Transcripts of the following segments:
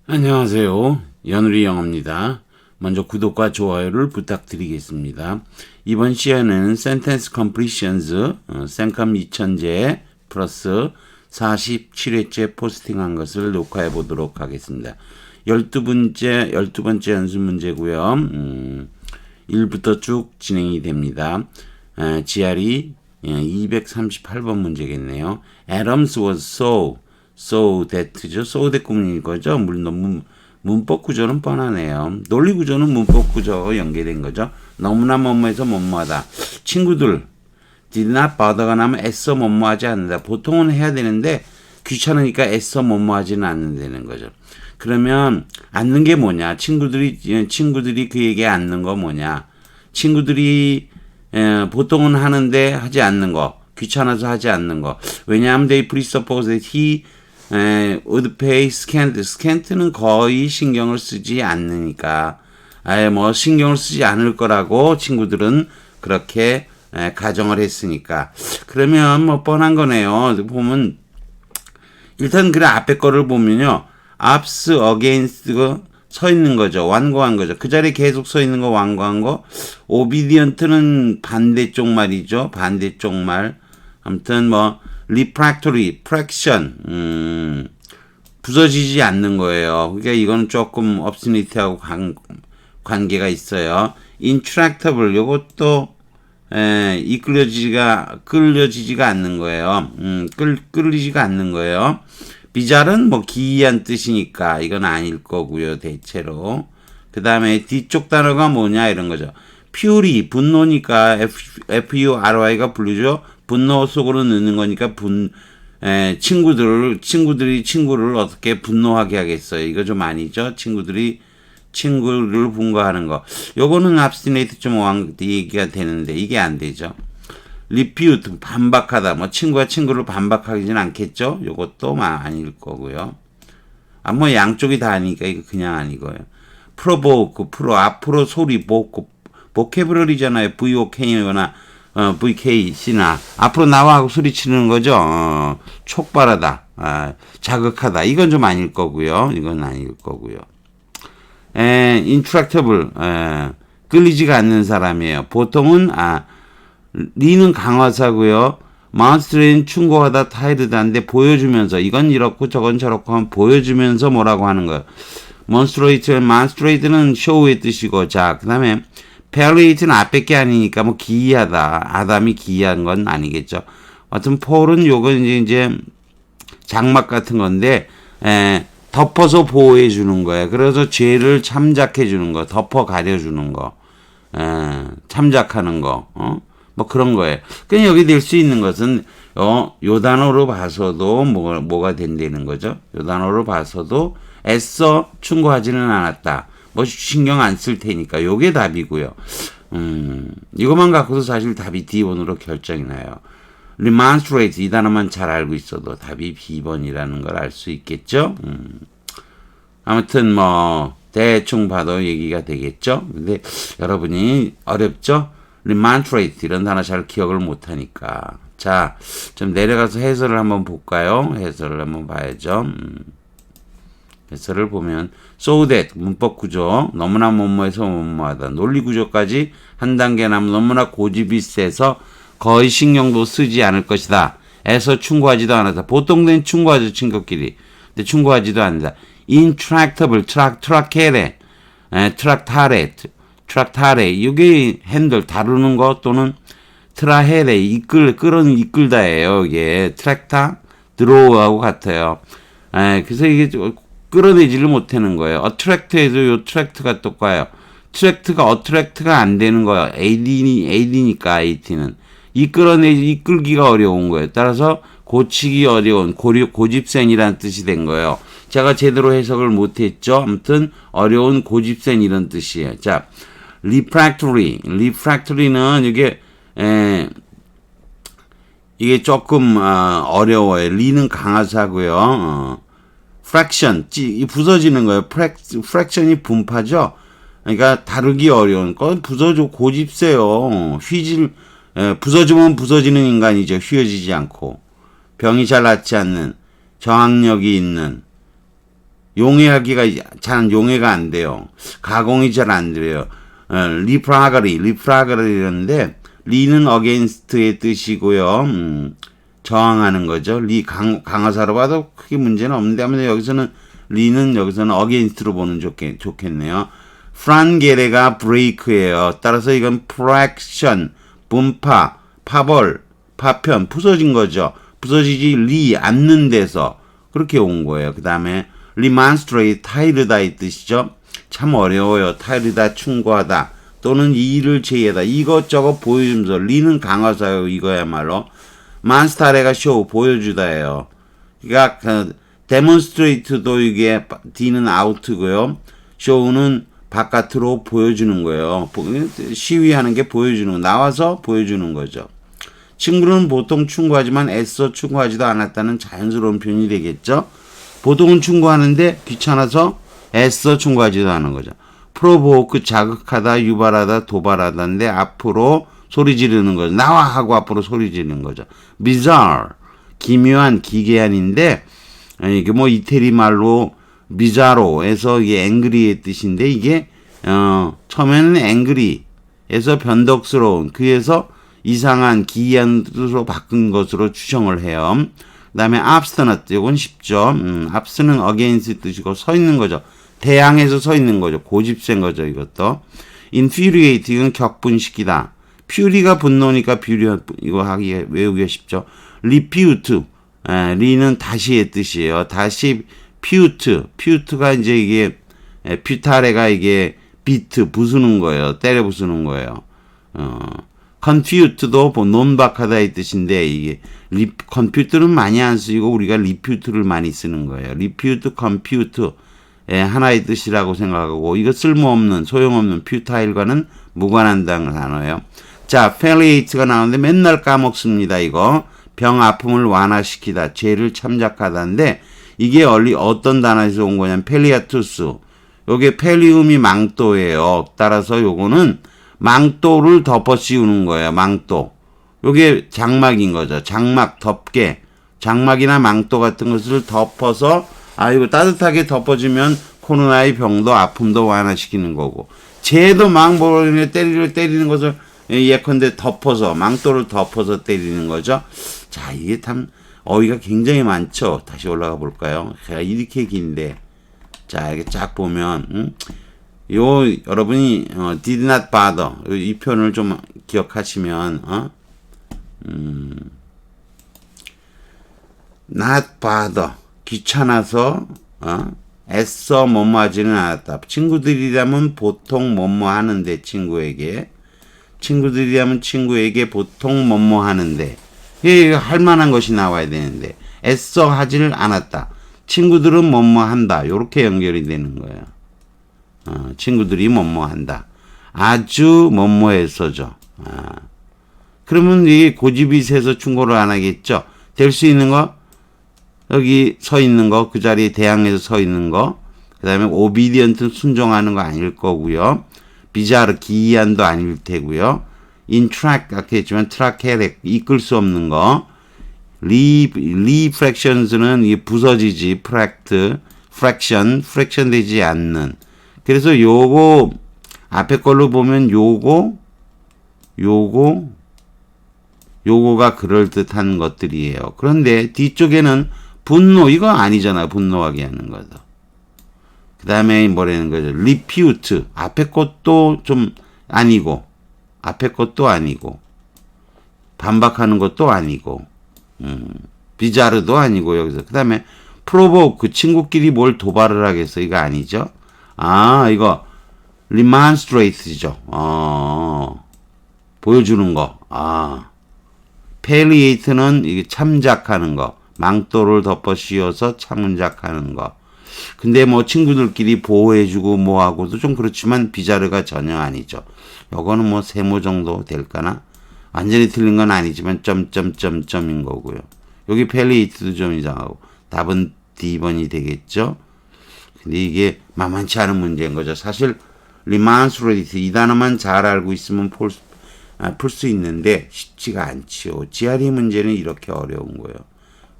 안녕하세요. 연우리 영어입니다. 먼저 구독과 좋아요를 부탁드리겠습니다. 이번 시간에는 Sentence Completions, 생컴 2000제 플러스 47회째 포스팅한 것을 녹화해 보도록 하겠습니다. 12번째 연습 문제고요. 1부터 쭉 진행이 됩니다. GRE 238번 문제겠네요. Adams was so that죠. so that 구문인 거죠. 물론 문법 구조는 뻔하네요. 논리 구조는 문법 구조 연계된 거죠. 너무나 뭐뭐해서 뭐뭐하다. 친구들 did not bother가 나면 애써 뭐뭐하지 않는다. 보통은 해야 되는데 귀찮으니까 애써 뭐뭐하지는 않는다는 거죠. 그러면 않는 게 뭐냐? 친구들이 그에게 않는 거 뭐냐? 친구들이 보통은 하는데 하지 않는 거. 귀찮아서 하지 않는 거. 왜냐하면 they presuppose that he would pay scant. scant는 거의 신경을 쓰지 않으니까. 뭐 신경을 쓰지 않을 거라고 친구들은 그렇게 가정을 했으니까. 그러면 뭐 뻔한 거네요. 보면 일단 그 앞에 거를 보면요. ups against 서 있는 거죠. 완고한 거죠. 그 자리에 계속 서 있는 거 완고한 거. obedient는 반대쪽 말이죠. 반대쪽 말. 아무튼 뭐 refractory, fraction, 부서지지 않는 거예요. 그러니까 이건 조금 obscenity하고 관계가 있어요. intractable, 요것도 끌려지지가 않는 거예요. 끌리지가 않는 거예요. bizarre은 뭐 기이한 뜻이니까 이건 아닐 거고요, 대체로. 그 다음에 뒤쪽 단어가 뭐냐 이런 거죠. fury, 분노니까 F-U-R-Y가 부르죠. 분노 속으로 넣는 거니까 친구들이 친구를 어떻게 분노하게 하겠어요. 이거 좀 아니죠. 친구들이 친구를 분노하는 거. 요거는 abstinate 좀 얘기가 되는데 이게 안 되죠. refute, 반박하다. 뭐 친구가 친구를 반박하지는 않겠죠. 요것도 아닐 거고요. 뭐 양쪽이 다 아니니까 이거 그냥 아니고요. provoke, 앞으로 소리, vocabulary잖아요. VOK나 VKC나 앞으로 나와 하고 소리치는 거죠. 촉발하다, 자극하다. 이건 좀 아닐 거고요. 이건 아닐 거고요. intractable, 끌리지가 않는 사람이에요. 보통은 리는 강화사고요. 마운스트레이는 충고하다, 타이르다인데 보여주면서 이건 이렇고 저건 저렇고 하면 보여주면서 뭐라고 하는 거예요. 몬스트레이트는 쇼의 뜻이고, 자, 그 다음에 페어레이트는 앞에 게 아니니까 뭐 기이하다. 아담이 기이한 건 아니겠죠. 하여튼 폴은 요건 이제 장막 같은 건데 덮어서 보호해 주는 거예요. 그래서 죄를 참작해 주는 거, 덮어 가려 주는 거, 참작하는 거, 뭐 그런 거예요. 그냥 여기 될 수 있는 것은 요 단어로 봐서도 뭐가 된다는 거죠. 요 단어로 봐서도 애써 충고하지는 않았다. 뭐 신경 안 쓸 테니까 요게 답이고요. 이것만 갖고도 사실 답이 D번으로 결정이 나요. remonstrate 이 단어만 잘 알고 있어도 답이 B번이라는 걸 알 수 있겠죠. 아무튼 뭐 대충 봐도 얘기가 되겠죠. 근데 여러분이 어렵죠? remonstrate 이런 단어 잘 기억을 못 하니까. 자, 좀 내려가서 해설을 한번 볼까요? 해설을 한번 봐야죠. 해설을 보면 so that 문법 구조 너무나 뭐뭐해서 뭐뭐하다. 논리 구조까지 한 단계 남은 너무나 고집이 세서 거의 신경도 쓰지 않을 것이다. 에서 충고하지도 않았다. 보통된 충고하죠. 친구끼리. 근데 충고하지도 않는다. intractable, 트락타레 이게 핸들 다루는 것 또는 트라헤레 이끌다예요. 이게 트랙타 드로우하고 같아요. 그래서 이게 끌어내지를 못하는 거예요. attract에도 요 트랙트가 똑같아요. 트랙트가 attract가 안 되는 거예요. AD니까 AT는 이끌기가 어려운 거예요. 따라서 고치기 어려운 고집센이라는 뜻이 된 거예요. 제가 제대로 해석을 못했죠. 아무튼 어려운 고집센 이런 뜻이에요. 자, refractory는 이게 조금 어려워요. 리는 강화사고요. fraction, 부서지는 거예요. fraction이 분파죠. 그러니까 다루기 어려운 건 부서져 고집세요. 부서지면 부서지는 인간이죠. 휘어지지 않고 병이 잘 낫지 않는 저항력이 있는 용해하기가 잘 용해가 안 돼요. 가공이 잘 안 돼요. 리프라거리인데 리는 against의 뜻이고요. 저항하는 거죠. 리 강화사로 봐도 크게 문제는 없는데 아무튼 여기서는 리는 여기서는 against로 보는 좋겠네요. 프란게레가 break예요. 따라서 이건 fraction, 분파, 파벌, 파편, 부서진 거죠. 부서지지 리 앉는 데서 그렇게 온 거예요. 그 다음에 remonstrate, 타이르다의 뜻이죠. 참 어려워요. 타이르다, 충고하다 또는 이의를 제의하다. 이것저것 보여주면서 리는 강화사요. 이거야말로 만스타레가 쇼 보여주다예요. 그러니까 그 demonstrate도 이게 D는 out고요. show는 바깥으로 보여주는 거예요. 시위하는 게 보여주는 거. 나와서 보여주는 거죠. 친구는 보통 충고하지만 애써 충고하지도 않았다는 자연스러운 표현이 되겠죠. 보통은 충고하는데 귀찮아서 애써 충고하지도 않은 거죠. 프로보크 자극하다, 유발하다, 도발하다인데 앞으로 소리 지르는 거죠. 나와 하고 앞으로 소리 지르는 거죠. bizarre, 기묘한, 기괴한인데 이게 뭐 이태리 말로 비자로에서 이게 angry의 뜻인데 이게 처음에는 angry에서 변덕스러운 그에서 이상한 기이한 뜻으로 바꾼 것으로 추정을 해요. 그 다음에 obstinate 이건 쉽죠. abs는 against 뜻이고 서 있는 거죠. 대항해서 서 있는 거죠. 고집센 거죠. 이것도 infuriate 이건 격분시키다. fury가 분노니까 fury 이거 하기 외우기가 쉽죠. refute 리는 다시의 뜻이에요. 다시 퓨트가 이제 이게 퓨타레가 이게 비트 부수는 거예요. 때려 부수는 거예요. confute도 논박하다의 뜻인데 이게 컴퓨터는 많이 안 쓰이고 우리가 리퓨트를 많이 쓰는 거예요. refute, compute 하나의 뜻이라고 생각하고 이거 쓸모없는 소용없는 퓨타일과는 무관한 단어예요. 자, palliate가 나오는데 맨날 까먹습니다. 이거 병 아픔을 완화시키다, 죄를 참작하다인데 이게 어떤 단어에서 온 거냐면 펠리아투스. 요게 펠리움이 망토예요. 따라서 요거는 망토를 덮어 씌우는 거예요. 망토. 요게 장막인 거죠. 장막, 덮개. 장막이나 망토 같은 것을 덮어서 이거 따뜻하게 덮어주면 코로나의 병도 아픔도 완화시키는 거고. 죄도 막 때리는 것을 예컨대 덮어서 망토를 덮어서 때리는 거죠. 자, 이게 참 어휘가 굉장히 많죠. 다시 올라가 볼까요? 제가 이렇게 긴데, 자 이렇게 쫙 보면 여러분이 did not bother 이 표현을 좀 기억하시면 not bother 귀찮아서 애써 뭐뭐 하지는 않았다. 친구들이라면 보통 뭐뭐 하는데 친구들이라면 보통 뭐뭐 하는데 할 만한 것이 나와야 되는데 애써 하지를 않았다. 친구들은 뭐뭐 한다. 요렇게 연결이 되는 거예요. 친구들이 뭐뭐 한다. 아주 뭐뭐해서죠. 그러면 이 고집이 세서 충고를 안 하겠죠. 될 수 있는 거 여기 서 있는 거 그 자리에 대항해서 서 있는 거 그 다음에 오비디언트 순종하는 거 아닐 거고요. 비자르 기이한도 아닐 테고요. 인트랙 아까 했지만 트라케렉 이끌 수 없는 거 리프랙션스는 이게 부서지지 프랙션 되지 않는 그래서 요거 앞에 걸로 보면 요거가 그럴듯한 것들이에요. 그런데 뒤쪽에는 분노 이거 아니잖아. 분노하게 하는 거죠. 그 다음에 뭐라는 거죠. 리퓨트 앞에 것도 좀 아니고 반박하는 것도 아니고 비자르도 아니고 여기서 그 다음에 프로보크 친구끼리 뭘 도발을 하겠어. 이거 아니죠. 이거 remonstrate죠. 보여주는 거. palliate는 이게 참작하는 거. 망토를 덮어 씌워서 참작하는 거. 근데 뭐 친구들끼리 보호해주고 뭐하고도 좀 그렇지만 비자르가 전혀 아니죠. 요거는 뭐 세모 정도 될까나? 완전히 틀린 건 아니지만 점점점점인 거고요. 여기 palliate도 좀 이상하고 답은 D번이 되겠죠. 근데 이게 만만치 않은 문제인 거죠. 사실 remonstrate 이 단어만 잘 알고 있으면 풀 수 있는데 쉽지가 않지요. GRE 문제는 이렇게 어려운 거예요.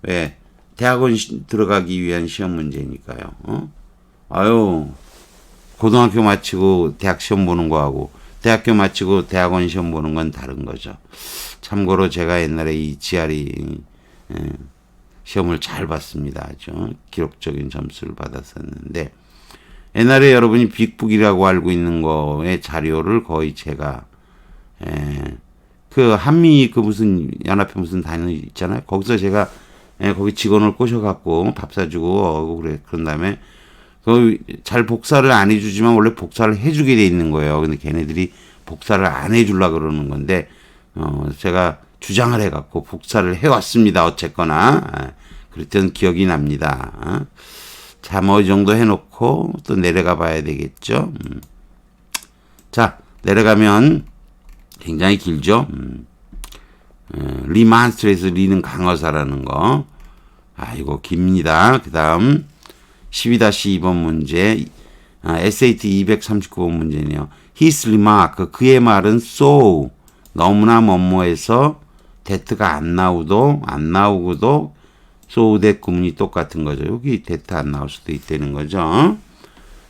왜? 대학원 들어가기 위한 시험 문제니까요. 아유, 고등학교 마치고 대학 시험 보는 거하고 대학교 마치고 대학원 시험 보는 건 다른 거죠. 참고로 제가 옛날에 이 GRE 시험을 잘 봤습니다. 아주 기록적인 점수를 받았었는데 옛날에 여러분이 빅북이라고 알고 있는 거의 자료를 거의 제가 그 한미 그 무슨 연합회 무슨 단위 있잖아요. 거기서 제가 거기 직원을 꼬셔갖고 밥 사주고 그런 다음에 그 잘 복사를 안 해주지만 원래 복사를 해주게 돼 있는 거예요. 근데 걔네들이 복사를 안 해주려 그러는 건데 제가 주장을 해갖고 복사를 해왔습니다. 어쨌거나 그랬던 기억이 납니다. 자, 뭐 이 정도 해놓고 또 내려가 봐야 되겠죠. 자, 내려가면 굉장히 길죠. 리만스트레이서 리는 강어사라는 거. 이거 깁니다. 그 다음 12-2번 문제, SAT 239번 문제네요. His remark, 그의 말은 so, 너무나 뭐뭐해서 that가 안 나오고도 so that 구문이 똑같은 거죠. 여기 that 안 나올 수도 있다는 거죠.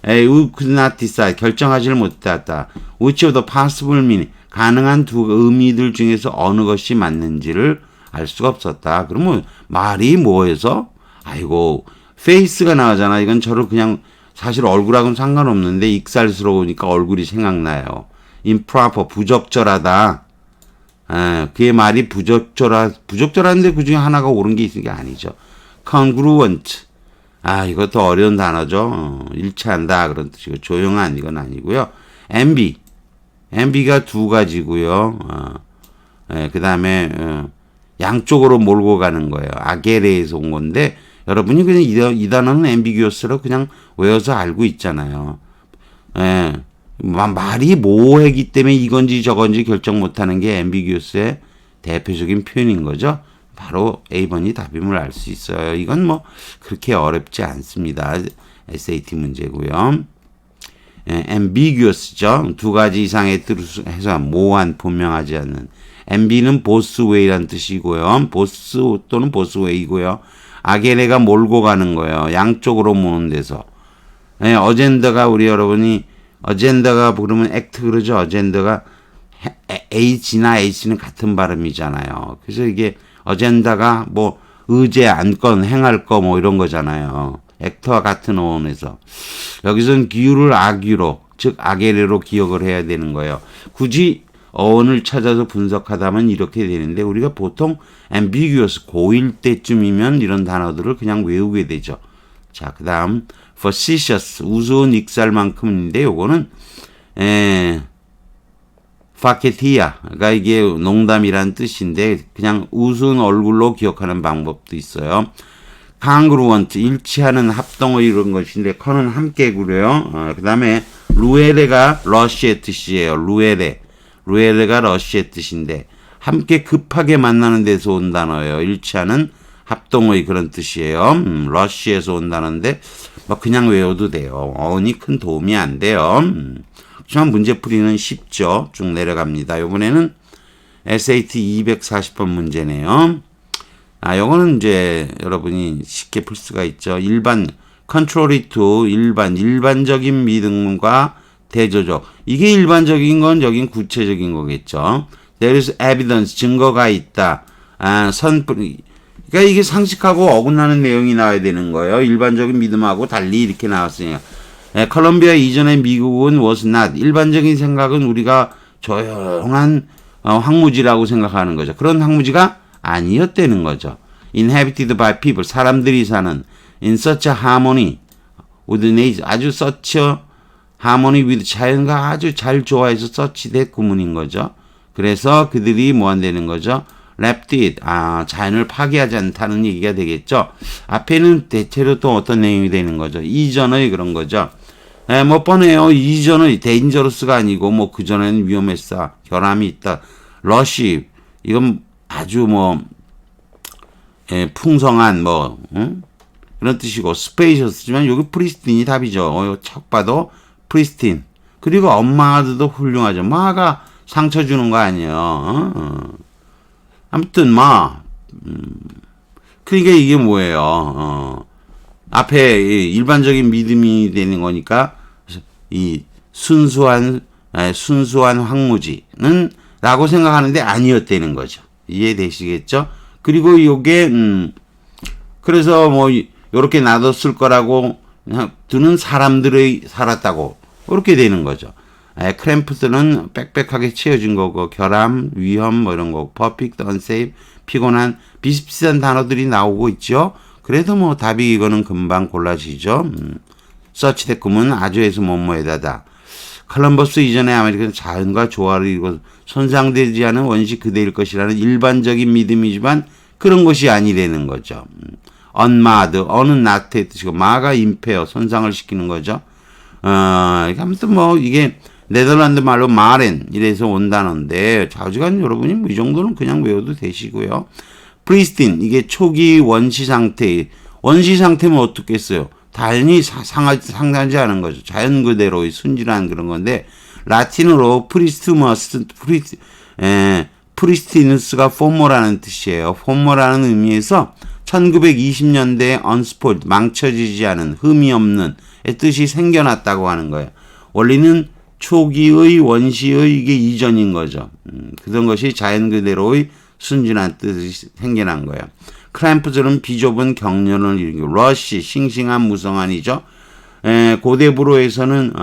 We could not decide, 결정하지를 못했다. Which of the possible meaning, 가능한 두 의미들 중에서 어느 것이 맞는지를 알 수가 없었다. 그러면 말이 뭐해서? 아이고, face가 나오잖아. 이건 저를 그냥 사실 얼굴하고는 상관없는데 익살스러우니까 얼굴이 생각나요. improper, 부적절하다. 그의 말이 부적절한데 그 중에 하나가 옳은 게 있는 게 아니죠. congruent. 이것도 어려운 단어죠. 일치한다 그런 뜻이고 조용한 이건 아니고요. ambi가 두 가지고요. 그 다음에 양쪽으로 몰고 가는 거예요. 아게레에서 온 건데 여러분이 그냥 이 단어는 ambiguous로 그냥 외워서 알고 있잖아요. 말이 모호하기 때문에 이건지 저건지 결정 못하는 게 ambiguous의 대표적인 표현인 거죠. 바로 A번이 답임을 알 수 있어요. 이건 뭐 그렇게 어렵지 않습니다. SAT 문제고요. ambiguous죠. 두 가지 이상의 뜻을 해서 모호한, 분명하지 않는. amb는 bothway라는 뜻이고요. both 또는 bothway이고요. 아게레가 몰고 가는 거예요. 양쪽으로 모는 데서. 어젠더가 우리 여러분이 어젠더가 그러면 액트 그러죠. 어젠더가 H나 H는 같은 발음이잖아요. 그래서 이게 어젠다가 뭐 의제, 안건, 행할 거 뭐 이런 거잖아요. 액터와 같은 어원에서. 여기서는 기유를 아규로, 즉 아게레로 기억을 해야 되는 거예요. 굳이 어원을 찾아서 분석하다면 이렇게 되는데 우리가 보통 ambiguous, 고1 때쯤이면 이런 단어들을 그냥 외우게 되죠. 자, 그 다음 facetious, 우스운 익살만큼인데 요거는 파케티아가 이게 농담이란 뜻인데 그냥 우스운 얼굴로 기억하는 방법도 있어요. congruent, 일치하는 합동어 이런 것인데 커는 함께구려요. 그 다음에 루에레가 러시의 뜻이에요. 루에레가 러시의 뜻인데 함께 급하게 만나는 데서 온 단어예요. 일치하는 합동어의 그런 뜻이에요. 러시에서 온 단어인데 뭐 그냥 외워도 돼요. 어원이 큰 도움이 안 돼요. 하지만 문제풀이는 쉽죠. 쭉 내려갑니다. 이번에는 SAT 240번 문제네요. 요거는 이제 여러분이 쉽게 풀 수가 있죠. contrary to 일반적인 믿음과 대조적. 이게 일반적인 건 여긴 구체적인 거겠죠. There is evidence, 증거가 있다. 그러니까 이게 상식하고 어긋나는 내용이 나와야 되는 거예요. 일반적인 믿음하고 달리 이렇게 나왔으니까. 콜롬비아 이전의 미국은 was not. 일반적인 생각은 우리가 조용한 황무지라고 생각하는 거죠. 그런 황무지가 아니었다는 거죠. Inhabited by people, 사람들이 사는 in such a harmony with nature, 아주 such a harmony with, 자연과 아주 잘 조화해서 such that 구문인 거죠. 그래서 그들이 뭐 한다는 거죠? left it, 자연을 파괴하지 않다는 얘기가 되겠죠. 앞에는 대체로 또 어떤 내용이 되는 거죠? 이전의 그런 거죠. 뭐 뻔해요. 이전의 dangerous가 아니고 뭐 그전에는 위험했어, 결함이 있다. rush, 이건 아주 뭐 풍성한 뭐 그런 뜻이고, spacious지만 여기 pristine이 답이죠. 척 봐도 pristine. 그리고 엄마도 훌륭하죠. 마가 상처 주는 거 아니에요. 아무튼 그러니까 이게 뭐예요? 앞에 일반적인 믿음이 되는 거니까 이 순수한 황무지는 라고 생각하는데 아니었다는 거죠. 이해되시겠죠? 그리고 요게 그래서 뭐 요렇게 놔뒀을 거라고 두는 사람들이 살았다고 이렇게 되는 거죠. 크램프스는 빽빽하게 채워진 거고 결함, 위험 뭐 이런 거, 퍼펙트, 언세이프, 피곤한 비슷비슷한 단어들이 나오고 있죠. 그래도 뭐 답이 이거는 금방 골라지죠. 서치 대꾸문 아주에서 뭐뭐에다다. 컬럼버스 이전에 아메리카는 자연과 조화를 이루고 손상되지 않은 원시 그대일 것이라는 일반적인 믿음이지만 그런 것이 아니라는 거죠. 언마드, 어느 나태의 뜻이고 마가 임페어, 손상을 시키는 거죠. 아무튼 뭐 이게 네덜란드 말로 마렌 이래서 온 단어인데 좌우지간 여러분이 뭐 이 정도는 그냥 외워도 되시고요. 프리스틴, 이게 초기 원시 상태면 어떻겠어요? 당연히 상하지 않은 거죠. 자연 그대로의 순진한 그런 건데, 라틴어로 프리스티누스가 포머라는 뜻이에요. 포머라는 의미에서 1920년대에 언스포일드, 망쳐지지 않은, 흠이 없는 뜻이 생겨났다고 하는 거예요. 원리는 초기의 원시의 이게 이전인 거죠. 그런 것이 자연 그대로의 순진한 뜻이 생겨난 거예요. 크램프즈는 비좁은 경련을 일으키고, 러시, 싱싱한 무성한이죠. 고대 불어에서는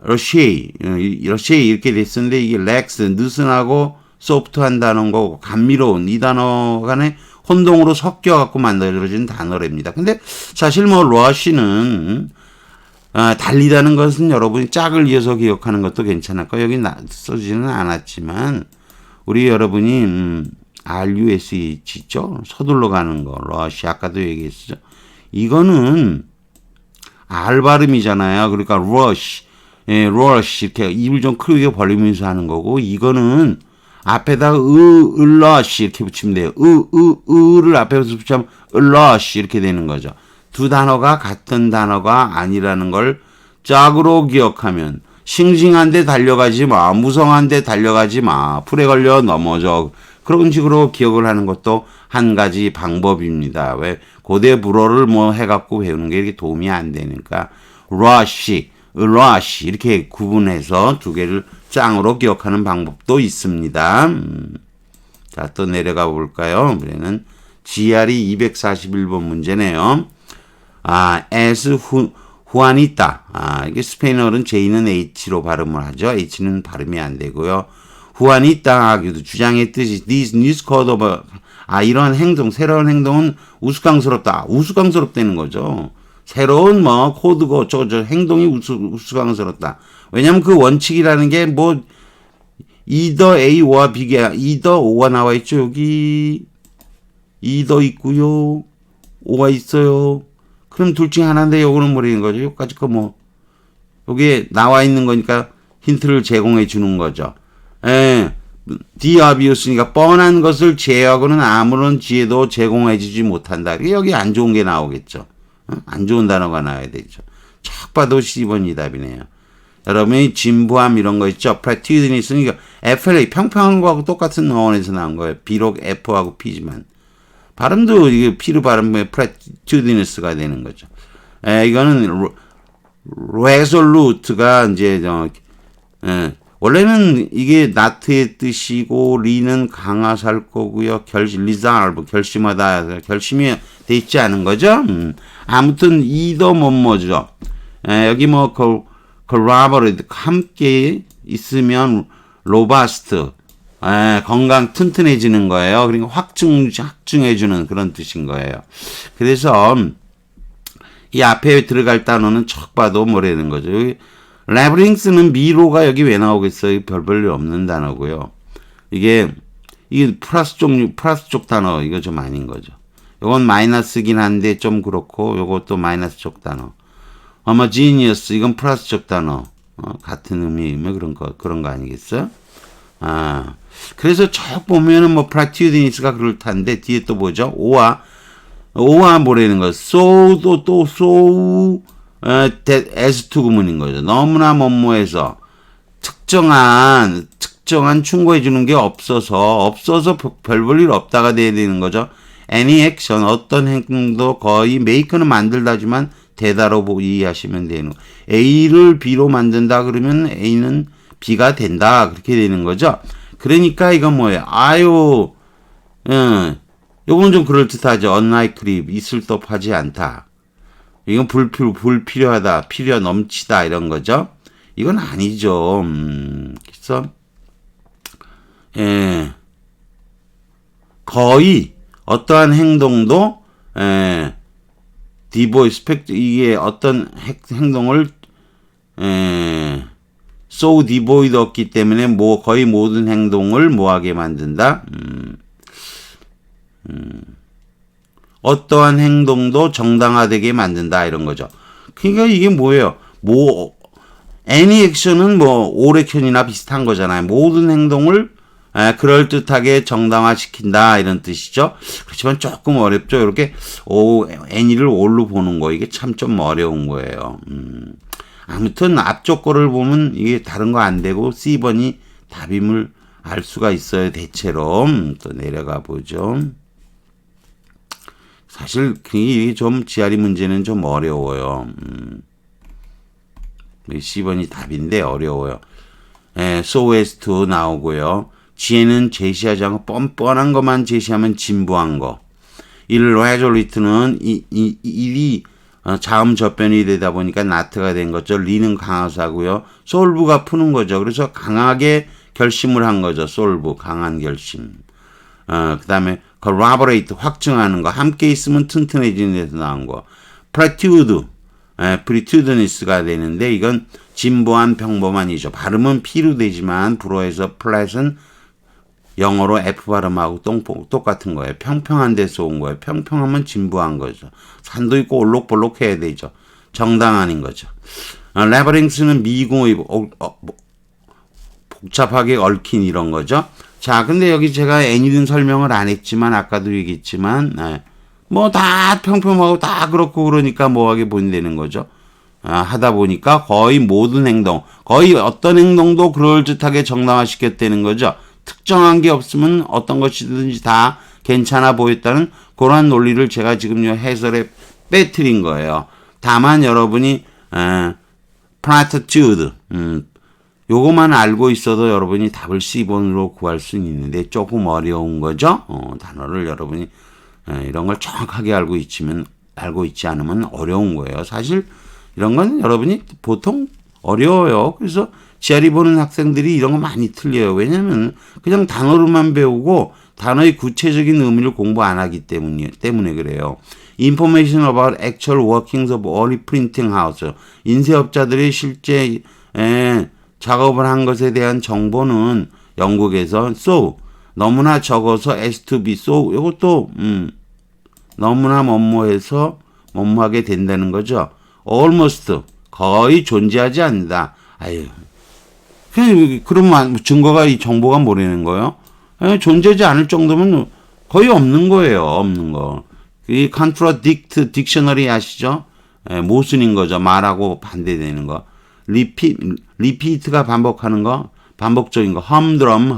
러시에이 이렇게 됐었는데 이게 렉스, 느슨하고 소프트한 단어인 거고 감미로운 이 단어 간에 혼동으로 섞여갖고 만들어진 단어랍니다. 근데 사실 뭐 러시는 달리다는 것은 여러분이 짝을 이어서 기억하는 것도 괜찮을까? 여기 써지는 않았지만 우리 여러분이 RUSH 있죠? 서둘러 가는 거. 러시 아까도 얘기했죠. 이거는 R 발음이잖아요. 그러니까 rush, rush 이렇게 입을 좀 크게 벌리면서 하는 거고 이거는 앞에다 rush 이렇게 붙이면 돼요. 를 앞에서 붙이면 rush 이렇게 되는 거죠. 두 단어가 같은 단어가 아니라는 걸 짝으로 기억하면 싱싱한데 달려가지 마, 무성한데 달려가지 마, 풀에 걸려 넘어져. 그런 식으로 기억을 하는 것도 한 가지 방법입니다. 왜 고대 불어를 뭐 해갖고 배우는 게 이렇게 도움이 안 되니까 rush 이렇게 구분해서 두 개를 짱으로 기억하는 방법도 있습니다. 자, 또 내려가 볼까요? 우리는 GRE 241번 문제네요. as 후아니타. 이게 스페인어는 J는 H로 발음을 하죠. H는 발음이 안 되고요. 후아니타 하기도 주장의 뜻이 this news code of 이런 행동, 새로운 행동은 우스꽝스럽다는 거죠. 새로운 뭐 코드고 저 행동이 우스꽝스럽다. 왜냐면 그 원칙이라는 게 뭐 either A와 B가 either O가 나와 있죠. 여기 either 있고요. O가 있어요. 그럼 둘 중에 하나인데 요거는 뭐라는 거죠? 여기까지 거 뭐 여기에 나와 있는 거니까 힌트를 제공해 주는 거죠. the obviously 뻔한 것을 제외하고는 아무런 지혜도 제공해 주지 못한다. 여기 안 좋은 게 나오겠죠. 안 좋은 단어가 나와야 되죠. 척 봐도 10번이 답이네요. 여러분이 진부함 이런 거 있죠. platitudinous 이거 FLA 평평한 거하고 똑같은 어원에서 나온 거예요. 비록 F하고 P지만 발음도 이게 P로 발음하면 platitudinous가 되는 거죠. 이거는 resolute가 이제 원래는 이게 나트의 뜻이고 리는 강화살 거고요. 리자르브 결심하다 결심이 돼 있지 않은 거죠. 아무튼 이더 뭐죠. 여기 뭐 corroborate 함께 있으면 robust 건강 튼튼해지는 거예요. 그러니까 확증해주는 그런 뜻인 거예요. 그래서 이 앞에 들어갈 단어는 척 봐도 뭐라는 거죠. 여기 라브링스는 미로가 여기 왜 나오겠어요? 별 일 없는 단어고요. 이게 플러스 쪽 단어 이거 좀 아닌 거죠. 요건 마이너스긴 한데 좀 그렇고 요것도 마이너스 쪽 단어. homogeneous 이건 플러스 쪽 단어. 같은 의미면 그런 거 아니겠어요? 그래서 쭉 보면은 뭐 platitudinous가 그렇다는데 뒤에 또 뭐죠? 오와 뭐라는 거. so도 또 so that as to 구문인 거죠. 너무나 뭐뭐해서 특정한 충고해 주는 게 없어서 별 볼 일 없다가 돼야 되는 거죠. any action 어떤 행동도 거의 make는 만들다지만 되다로 이해하시면 되는 거예요. A를 B로 만든다 그러면 A는 B가 된다 그렇게 되는 거죠. 그러니까 이건 뭐예요? 아유, 요건 좀 그럴듯하죠. unlikely 있을 법하지 않다. 이건 불필요하다, 필요 넘치다 이런 거죠. 이건 아니죠. 그래서 거의 어떠한 행동도 디보이 스펙트 이게 어떤 행동을 so devoid 없기 때문에 거의 모든 행동을 뭐하게 만든다. 어떠한 행동도 정당화되게 만든다 이런 거죠. 그러니까 이게 뭐예요? any action은 all action이나 비슷한 거잖아요. 모든 행동을 그럴듯하게 정당화시킨다 이런 뜻이죠. 그렇지만 조금 어렵죠. 이렇게 any를 all로 보는 거 이게 참 좀 어려운 거예요. 아무튼 앞쪽 거를 보면 이게 다른 거 안 되고 C번이 답임을 알 수가 있어요. 대체로 또 내려가 보죠. 사실 이게 좀 GRE 문제는 좀 어려워요. C번이 답인데 어려워요. so as to 나오고요. G는 제시하지 않고 뻔뻔한 것만 제시하면 진부한 거. resolut는 일이 자음 접변이 되다 보니까 not가 된 거죠. 리는 강화사고요. solve가 푸는 거죠. 그래서 강하게 결심을 한 거죠. solve, 강한 결심. 그 다음에 corroborate, 확증하는 거. 함께 있으면 튼튼해지는 데서 나온 거. pretudeness가 되는데 이건 진보한 평범한이죠. 발음은 P로 되지만 불어에서 flat은 영어로 F 발음하고 똑같은 거예요. 평평한 데서 온 거예요. 평평하면 진부한 거죠. 산도 있고 올록볼록 해야 되죠. 정당한인 거죠. 레버링스는 미궁의 복잡하게 얽힌 이런 거죠. 자, 근데 여기 제가 애니든 설명을 안 했지만 아까도 얘기했지만 다 평평하고 다 그렇고 그러니까 뭐하게 보인다는 거죠. 하다 보니까 거의 모든 행동, 거의 어떤 행동도 그럴듯하게 정당화시켰다는 거죠. 특정한 게 없으면 어떤 것이든지 다 괜찮아 보였다는 그러한 논리를 제가 지금 해설에 빼뜨린 거예요. 다만 여러분이 platitude 요거만 알고 있어도 여러분이 답을 C번으로 구할 수 있는데 조금 어려운 거죠. 단어를 여러분이 이런 걸 정확하게 알고 있지 않으면 어려운 거예요. 사실 이런 건 여러분이 보통 어려워요. 그래서 GRE 보는 학생들이 이런 거 많이 틀려요. 왜냐면 그냥 단어로만 배우고 단어의 구체적인 의미를 공부 안 하기 때문에 그래요. Information about actual workings of early printing house. 인쇄업자들이 실제 작업을 한 것에 대한 정보는 영국에서 so 너무나 적어서 as to be so 이것도 너무나 뭐뭐해서 뭐뭐하게 된다는 거죠. almost 거의 존재하지 않는다. 아유, 그러면 증거가 이 정보가 뭐라는 거예요? 존재하지 않을 정도면 거의 없는 거예요. 없는 거. 이 contradict 딕셔너리 아시죠? 모순인 거죠. 말하고 반대되는 거. repeat가 반복하는 거, 반복적인 거. humdrum,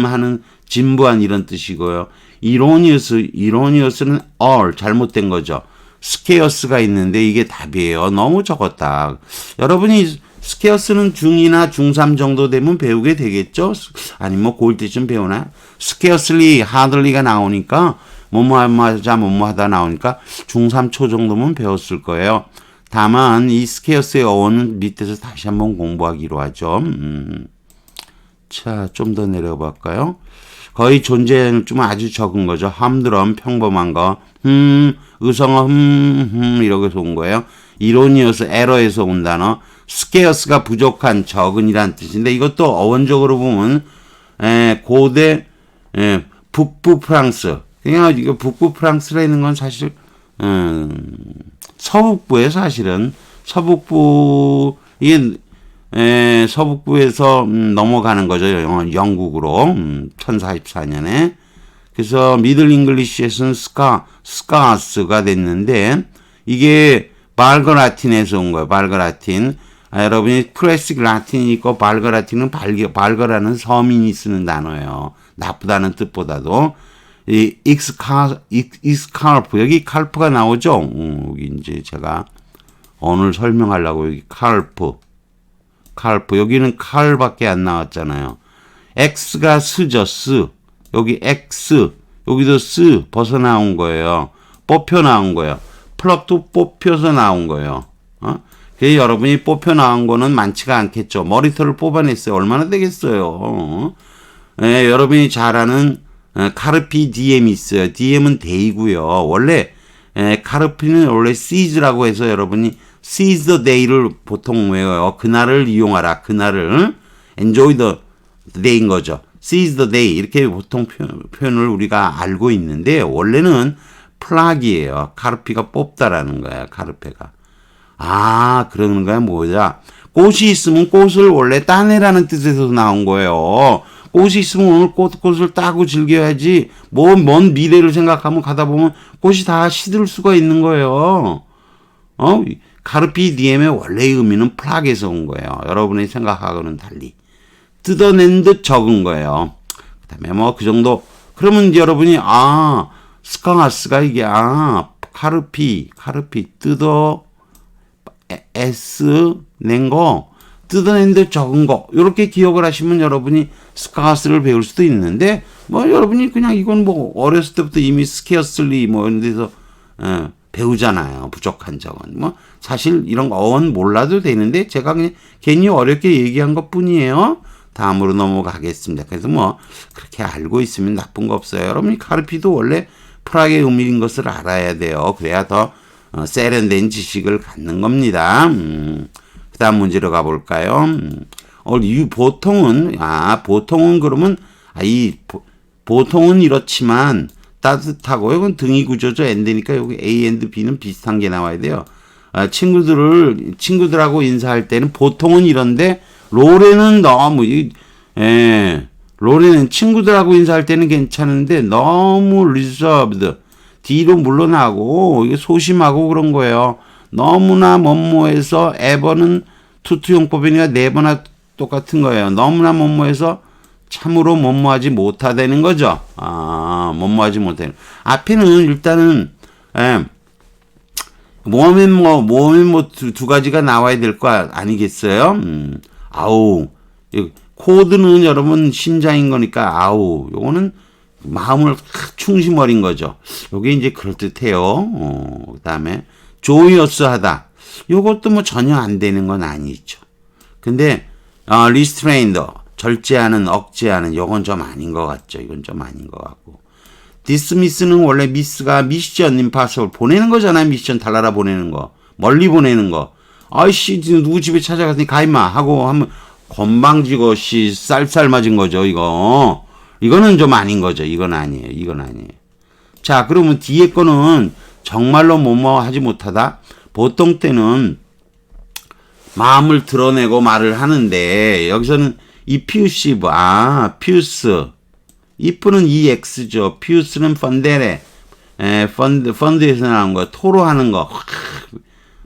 하는 진부한 이런 뜻이고요. erroneous는 all 잘못된 거죠. scarce가 있는데 이게 답이에요. 너무 적었다. 여러분이 scarce는 중2나 중3 정도 되면 배우게 되겠죠? 아니면 고1 때쯤 배우나? scarcely, hardly가 나오니까 뭐뭐하다 나오니까 중3 초 정도면 배웠을 거예요. 다만 이 scarce의 어원은 밑에서 다시 한번 공부하기로 하죠. 자, 좀 더 내려볼까요? 거의 존재는 좀 아주 적은 거죠. humdrum, 평범한 거. 의성어 이렇게 온 거예요. 이론이어서 에러에서 온 단어. scarce가 부족한, 적은이란 뜻인데 이것도 어원적으로 보면 고대 북부 프랑스. 그냥 이거 북부 프랑스라는 건 사실 서북부에 사실은 서북부에서 넘어가는 거죠. 영국으로 1044년에. 그래서 미들 잉글리시에서는 스카스가 됐는데 이게 발거 라틴에서 온 거예요. 발거 라틴. 여러분이 클래식 라틴이 있고 발거 라틴은 발거라는 서민이 쓰는 단어예요. 나쁘다는 뜻보다도. 이 익스칼프 여기 칼프가 나오죠. 여기 이제 제가 언어를 설명하려고 여기 칼프 여기는 칼밖에 안 나왔잖아요. X가 스죠. 스 여기 X 여기도 스 벗어 나온 거예요. 뽑혀 나온 거예요. 플럭도 뽑혀서 나온 거예요. 그래서 여러분이 뽑혀 나온 거는 많지가 않겠죠. 머리털을 뽑아냈어요. 얼마나 되겠어요. 여러분이 잘 아는 카르피 디엠이 있어요. 디엠은 데이고요. 원래 카르피는 원래 시즈라고 해서 여러분이 seize the day를 보통 외워요. 그날을 이용하라. 그날을 enjoy the day인 거죠. seize the day 이렇게 보통 표현을 우리가 알고 있는데 원래는 플락이에요. 카르피가 뽑다라는 거야. 카르페가. 그러는 거야. 뭐냐. 꽃이 있으면 꽃을 원래 따내라는 뜻에서 나온 거예요. 꽃이 있으면 오늘 꽃을 따고 즐겨야지. 먼 미래를 생각하면 가다 보면 꽃이 다 시들 수가 있는 거예요. 카르피 디엠의 원래의 의미는 플락에서 온 거예요. 여러분의 생각하고는 달리. 뜯어낸 듯 적은 거예요. 그 다음에 그 정도. 그러면 이제 여러분이, 스카가스가 이게, 카르피, 낸 거, 뜯어낸 듯 적은 거, 요렇게 기억을 하시면 여러분이 스카가스를 배울 수도 있는데, 여러분이 그냥 이건 어렸을 때부터 이미 스케어슬리, 이런 데서, 배우잖아요. 부족한 적은. 사실 이런 어원 몰라도 되는데, 제가 그냥 괜히 어렵게 얘기한 것 뿐이에요. 다음으로 넘어가겠습니다. 그래서 그렇게 알고 있으면 나쁜 거 없어요. 여러분이 카르피도 원래 프락의 의미인 것을 알아야 돼요. 그래야 더 세련된 지식을 갖는 겁니다. 그 다음 문제로 가볼까요? 보통은 그러면, 보통은 이렇지만 따뜻하고, 이건 등위 구조죠. 엔드니까 여기 A and B는 비슷한 게 나와야 돼요. 친구들하고 인사할 때는 보통은 이런데, 로레는 너무, 로레는 친구들하고 인사할 때는 괜찮은데, 너무 reserved. 뒤로 물러나고, 이게 소심하고 그런 거예요. 너무나 뭐뭐해서, ever는 투투용법이니까 네 번나 똑같은 거예요. 너무나 뭐뭐해서 참으로 뭐뭐하지 못하다는 거죠. 뭐뭐하지 못하는. 앞에는 일단은, 모음엔 두 가지가 나와야 될 거 아니겠어요? 코드는 여러분 심장인 거니까, 요거는 마음을 충심 어린 거죠. 요게 이제 그럴듯해요. 그 다음에, 조이어스 하다. 요것도 전혀 안 되는 건 아니죠. 근데, restrained, 절제하는, 억제하는, 요건 좀 아닌 것 같죠. 이건 좀 아닌 것 같고. dismiss는 원래 미스가 미션 임파서블 보내는 거잖아요. 미션 달라라 보내는 거. 멀리 보내는 거. 누구 집에 찾아갔더니 가임마 하고 하면 건방지고 쌀쌀 맞은 거죠. 이거는 좀 아닌 거죠. 이건 아니에요. 자, 그러면 뒤에 거는 정말로 뭐뭐 하지 못하다. 보통 때는 마음을 드러내고 말을 하는데 여기서는 effusive, 퓨스. if는 EX죠. 퓨스는 펀데레. 펀드에서 나온 거. 토로하는 거.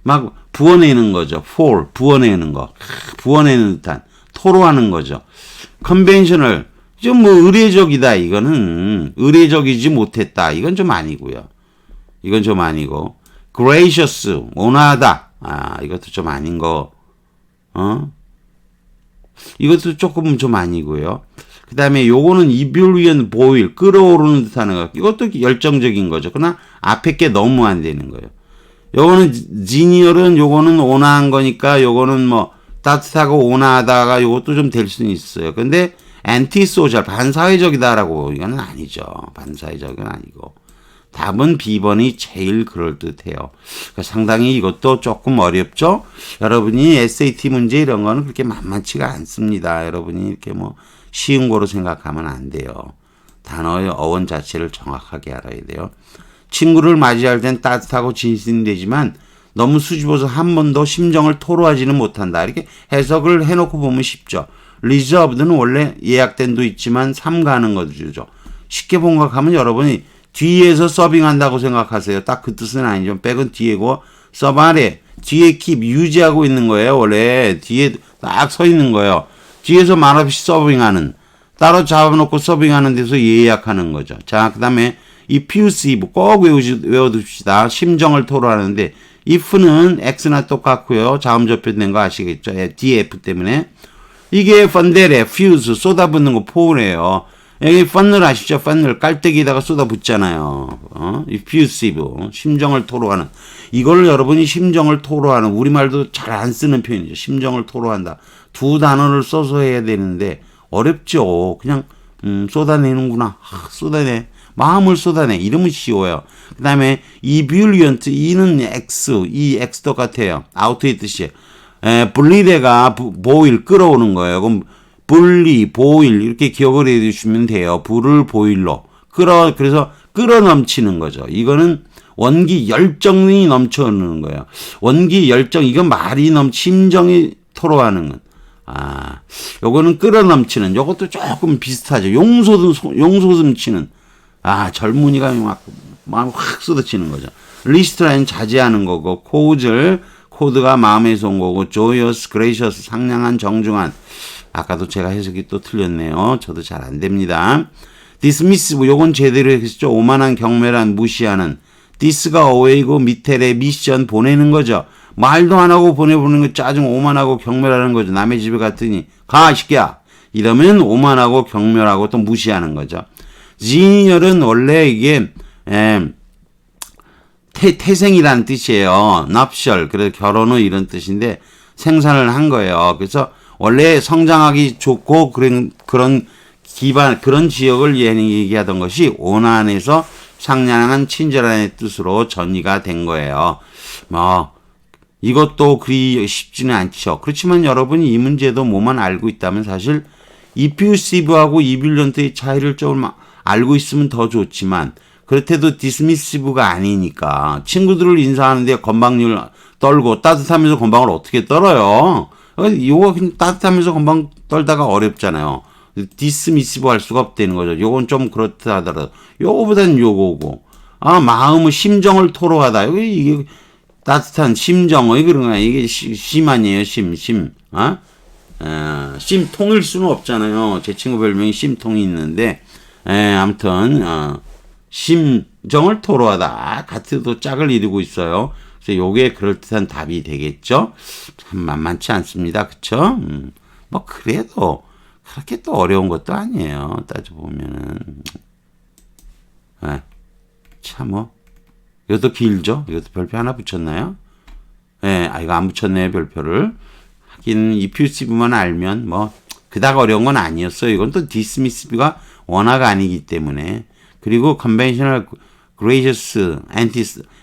막 부어내는 거죠. 부어내는 거. 부어내는 듯한. 토로하는 거죠. 컨벤셔널. 좀 의례적이다. 이거는 의례적이지 못했다. 이건 좀 아니고요. 이건 좀 아니고. gracious. 온화하다. 이것도 좀 아닌 거. 이것도 조금 좀 아니고요. 그 다음에 요거는 ebullient boil. 끓어오르는 듯 하는 거. 이것도 열정적인 거죠. 그러나 앞에 게 너무 안 되는 거예요. 요거는 genial은 요거는 온화한 거니까 요거는 따뜻하고 온화하다가 요것도 좀 될 수는 있어요. 근데 antisocial, 반사회적이다라고 이거는 아니죠. 반사회적은 아니고. 답은 B번이 제일 그럴듯해요. 그러니까 상당히 이것도 조금 어렵죠? 여러분이 SAT 문제 이런 거는 그렇게 만만치가 않습니다. 여러분이 이렇게 쉬운 거로 생각하면 안 돼요. 단어의 어원 자체를 정확하게 알아야 돼요. 친구를 맞이할 땐 따뜻하고 진심되지만 너무 수줍어서 한 번도 심정을 토로하지는 못한다. 이렇게 해석을 해놓고 보면 쉽죠. reserved는 원래 예약된도 있지만 삼가하는 거죠. 쉽게 생각하면 여러분이 뒤에서 서빙한다고 생각하세요. 딱 그 뜻은 아니죠. 백은 뒤에고 서브 아래 뒤에 킵 유지하고 있는 거예요. 원래 뒤에 딱 서 있는 거예요. 뒤에서 말없이 서빙하는 따로 잡아놓고 서빙하는 데서 예약하는 거죠. 자, 그 다음에 effusive 꼭 외워둡시다. 심정을 토로하는데 if는 x나 똑같고요. 자음 접변된 거 아시겠죠? df 때문에. 이게 펀델에 fuse 쏟아붓는 거 포울이에요. 여기 펀을 아시죠? 펀을 깔때기에다가 쏟아붓잖아요. effusive 심정을 토로하는. 이걸 여러분이 심정을 토로하는, 우리말도 잘 안 쓰는 표현이죠. 심정을 토로한다. 두 단어를 써서 해야 되는데 어렵죠. 그냥 쏟아내는구나. 쏟아내. 마음을 쏟아내. 이러면 쉬워요. 그 다음에 ebullient, e는 x, 이 x 똑같아요. 아우트의 뜻이에요. 불리대가 보일, 끓어오는 거예요. 그럼 불리, 보일 이렇게 기억을 해주시면 돼요. 불을 보일로 그래서 끓어 넘치는 거죠. 이거는 원기 열정이 넘쳐오는 거예요. 원기 열정, 이건 말이 심정이 토로하는 건. 요거는 끓어 넘치는, 요것도 조금 비슷하죠. 용솟음 치는. 젊은이가 막 확 쏟아치는 거죠. 리스트라인 자제하는 거고, 코드가 마음에서 온 거고, joyous, gracious, 상냥한, 정중한. 아까도 제가 해석이 또 틀렸네요. 저도 잘 안 됩니다. dismiss, 요건 제대로 했죠. 오만한, 경멸한, 무시하는. dis가 away고 밑에래 미션 보내는 거죠. 말도 안 하고 보내보는 거 짜증, 오만하고 경멸하는 거죠. 남의 집에 갔더니 가 시끼야 이러면 오만하고 경멸하고 또 무시하는 거죠. 지니얼은 원래 이게 태생이라는 뜻이에요. 납셜, 그래서 결혼 후 이런 뜻인데 생산을 한 거예요. 그래서 원래 성장하기 좋고 그런 기반, 그런 지역을 얘기하던 것이 온안에서 상냥한 친절한의 뜻으로 전이가 된 거예요. 이것도 그리 쉽지는 않죠. 그렇지만 여러분이 이 문제도 뭐만 알고 있다면 사실 effusive하고 ebullient 차이를 좀 알고 있으면 더 좋지만, 그렇대도 dismissive가 아니니까 친구들을 인사하는데 건방을 떨고 따뜻하면서 건방을 어떻게 떨어요? 요거 그냥 따뜻하면서 건방 떨다가 어렵잖아요. dismissive 할 수가 없다는 거죠. 요건 좀 그렇다 하더라도 요거보단 요거고. 마음의 심정을 토로하다. 이게 따뜻한 심정의 그런 거야. 이게 심 아니에요. 심통일 수는 없잖아요. 제 친구 별명이 심통이 있는데, 아무튼 심정을 토로하다. 같이도 짝을 이루고 있어요. 그래서 요게 그럴듯한 답이 되겠죠. 참 만만치 않습니다. 그쵸? 그래도 그렇게 또 어려운 것도 아니에요. 따져보면은. 이것도 길죠? 이것도 별표 하나 붙였나요? 이거 안 붙였네요, 별표를. 하긴, effusive만 알면, 그닥 어려운 건 아니었어요. 이건 또 dismissive가 원화가 아니기 때문에. 그리고 conventional, gracious,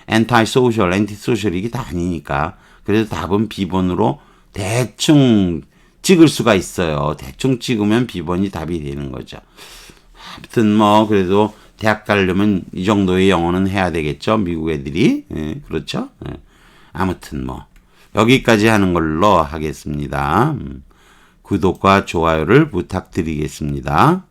antisocial, antisocial, 이게 다 아니니까. 그래서 답은 B번으로 대충 찍을 수가 있어요. 대충 찍으면 B번이 답이 되는 거죠. 아무튼 그래도 대학 가려면 이 정도의 영어는 해야 되겠죠. 미국 애들이. 그렇죠. 아무튼 여기까지 하는 걸로 하겠습니다. 구독과 좋아요를 부탁드리겠습니다.